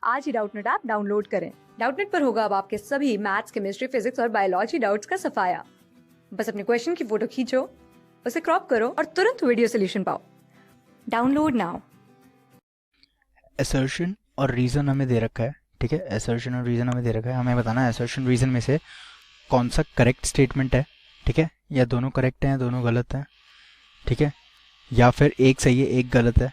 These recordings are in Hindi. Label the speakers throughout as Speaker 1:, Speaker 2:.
Speaker 1: आज ही डाउटनेट ऐप डाउनलोड करें। डाउटनेट पर होगा अब आपके सभी मैथ्स, केमिस्ट्री, फिजिक्स और बायोलॉजी डाउट्स का सफाया। बस अपने क्वेश्चन की फोटो खींचो, उसे क्रॉप करो और तुरंत वीडियो सोल्यूशन पाओ। Download now.
Speaker 2: असर्शन और रीज़न हमें दे रखा है, ठीक है। असर्शन और रीज़न हमें दे रखा है, हमें बताना है असर्शन रीज़न में से कौन सा करेक्ट स्टेटमेंट है, ठीक है, या दोनों करेक्ट हैं दोनों गलत हैं, ठीक है, या फिर एक सही है एक गलत है।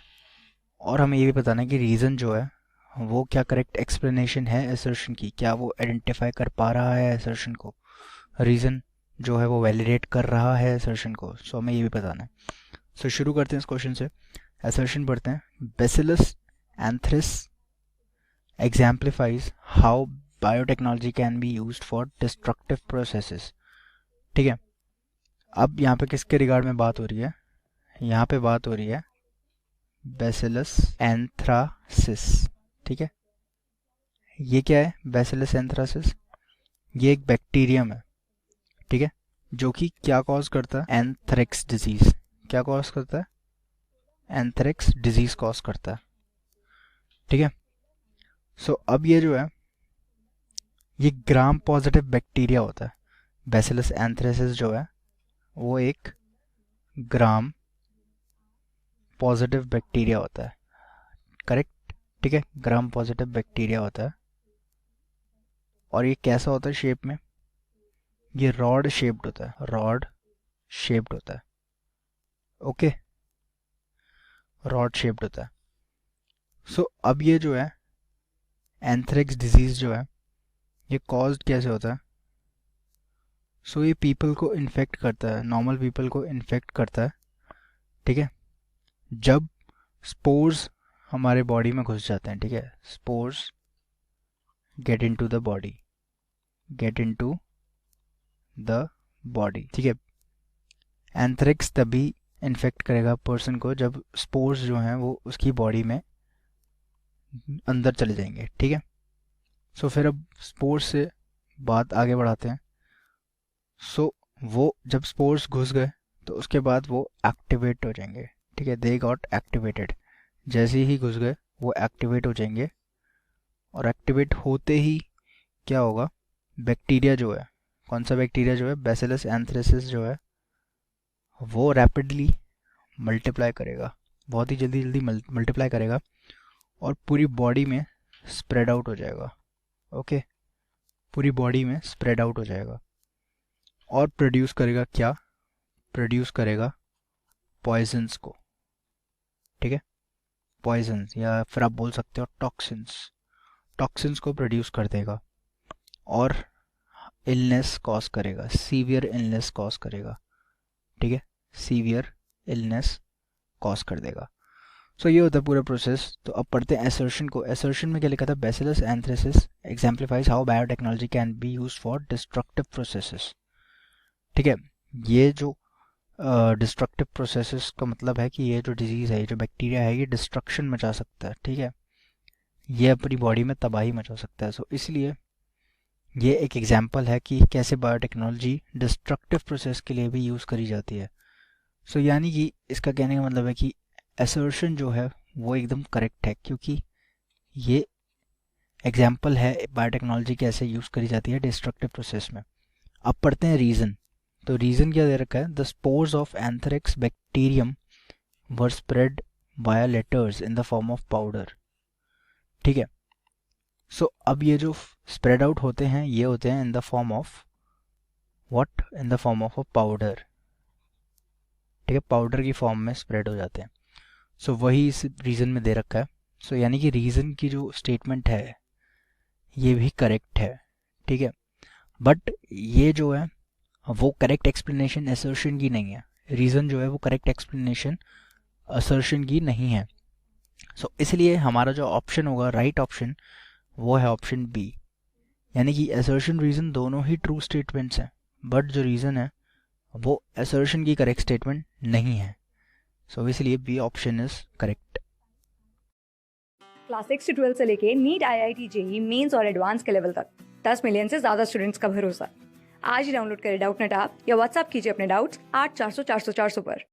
Speaker 2: और हमें ये भी बताना है कि रीज़न जो है वो क्या करेक्ट एक्सप्लेनेशन है असर्शन की, क्या वो आइडेंटिफाई कर पा रहा है असर्शन को, रीज़न जो है वो वैलिडेट कर रहा है असर्शन को। सो हमें ये भी बताना है। सो शुरू करते हैं इस क्वेश्चन से। असर्शन पढ़ते हैं, bacillus एंथ्रिस exemplifies how biotechnology can be used for destructive processes। ठीक है, अब यहाँ पे किसके रिगार्ड में बात हो रही है? यहाँ पे बात हो रही है बेसिलस एंथ्रासिस, ठीक है। ये क्या है बेसिलस एंथ्रासिस? ये एक बैक्टीरियम है, ठीक है, जो कि क्या कॉज करता है? Anthrax disease. क्या कॉज करता है? एंथ्रेक्स डिजीज कॉज करता है, ठीक है। सो अब ये जो है ये ग्राम पॉजिटिव बैक्टीरिया होता है। बेसिलस एंथ्रेसिस जो है वो एक ग्राम पॉजिटिव बैक्टीरिया होता है, करेक्ट, ठीक है, ग्राम पॉजिटिव बैक्टीरिया होता है। और ये कैसा होता है शेप में? ये रॉड शेप्ड होता है, रॉड शेप्ड होता है, ओके, रॉड शेप्ड होता है। सो अब ये जो है एंथ्रेक्स डिजीज जो है ये कॉज्ड कैसे होता है? सो ये पीपल को इन्फेक्ट करता है, नॉर्मल पीपल को इन्फेक्ट करता है, ठीक है, जब स्पोर्स हमारे बॉडी में घुस जाते हैं, ठीक है। Spores get into the body, get into the body, ठीक है। एंथ्रेक्स तभी इन्फेक्ट करेगा पर्सन को जब स्पोर्स जो हैं वो उसकी बॉडी में अंदर चले जाएंगे, ठीक है। सो फिर अब स्पोर्स से बात आगे बढ़ाते हैं। सो वो जब स्पोर्स घुस गए तो उसके बाद वो एक्टिवेट हो जाएंगे, ठीक है, दे गॉट एक्टिवेटेड। जैसे ही घुस गए वो एक्टिवेट हो जाएंगे, और एक्टिवेट होते ही क्या होगा? बैक्टीरिया जो है, कौन सा बैक्टीरिया जो है? बेसिलस एंथ्रेसिस जो है वो रैपिडली मल्टीप्लाई करेगा, बहुत ही जल्दी जल्दी मल्टीप्लाई करेगा और पूरी बॉडी में स्प्रेड आउट हो जाएगा, ओके, पूरी बॉडी में स्प्रेड आउट हो जाएगा। और प्रोड्यूस करेगा क्या? प्रोड्यूस करेगा पॉइजन्स को, ठीक है, पॉइजन्स, या फिर आप बोल सकते हो टॉक्सिन्स, टॉक्सिन्स को प्रोड्यूस कर देगा और इलनेस कॉज करेगा, सीवियर इलनेस कॉज करेगा, ठीक है, सीवियर इलनेस कॉज कर देगा। सो ये होता है पूरा प्रोसेस। तो अब पढ़ते हैं असर्शन को। असर्शन में क्या लिखा था? Bacillus anthracis exemplifies how biotechnology can be used for destructive processes, ठीक है। ये जो डिस्ट्रक्टिव प्रोसेसेस का मतलब है कि ये जो डिजीज़ है, ये जो बैक्टीरिया है, ये डिस्ट्रक्शन मचा सकता है, ठीक है, ये अपनी बॉडी में तबाही मचा सकता है। सो इसलिए ये एक एग्जाम्पल है कि कैसे बायोटेक्नोलॉजी डिस्ट्रक्टिव प्रोसेस के लिए भी यूज़ करी जाती है। सो यानी कि इसका कहने का मतलब है कि असर्शन जो है वो एकदम करेक्ट है, क्योंकि ये एग्जाम्पल है बायोटेक्नोलॉजी कैसे यूज़ करी जाती है डिस्ट्रक्टिव प्रोसेस में। अब पढ़ते हैं रीज़न। तो रीज़न क्या दे रखा है? The spores of anthrax bacterium were spread via letters in the form of powder, ठीक है। सो अब ये जो स्प्रेड आउट होते हैं ये होते हैं in the form of what? In the form of a powder, ठीक है, पाउडर की फॉर्म में स्प्रेड हो जाते हैं। सो वही इस रीज़न में दे रखा है। सो यानी कि रीज़न की जो स्टेटमेंट है ये भी करेक्ट है, ठीक है, बट ये जो है वो करेक्ट एक्सप्लेनेशन असर्शन की नहीं है। रीज़न जो है वो करेक्ट एक्सप्लेनेशन असर्शन की नहीं है। सो इसलिए हमारा जो ऑप्शन होगा, राइट ऑप्शन, वो है ऑप्शन बी। यानी कि असर्शन रीज़न दोनों ही ट्रू स्टेटमेंट्स हैं, बट जो रीज़न है वो असर्शन की करेक्ट स्टेटमेंट नहीं है। सो इसलिए B option is correct.
Speaker 1: Class 6 से 12 से लेके नीट, IIT, JEE मेंस और एडवांस के लेवल तक 10 मिलियन से ज्यादा स्टूडेंट्स का भरोसा। आज ही डाउनलोड करें डाउटनेट ऐप या व्हाट्सएप कीजिए अपने डाउट्स 8400 400 400 पर।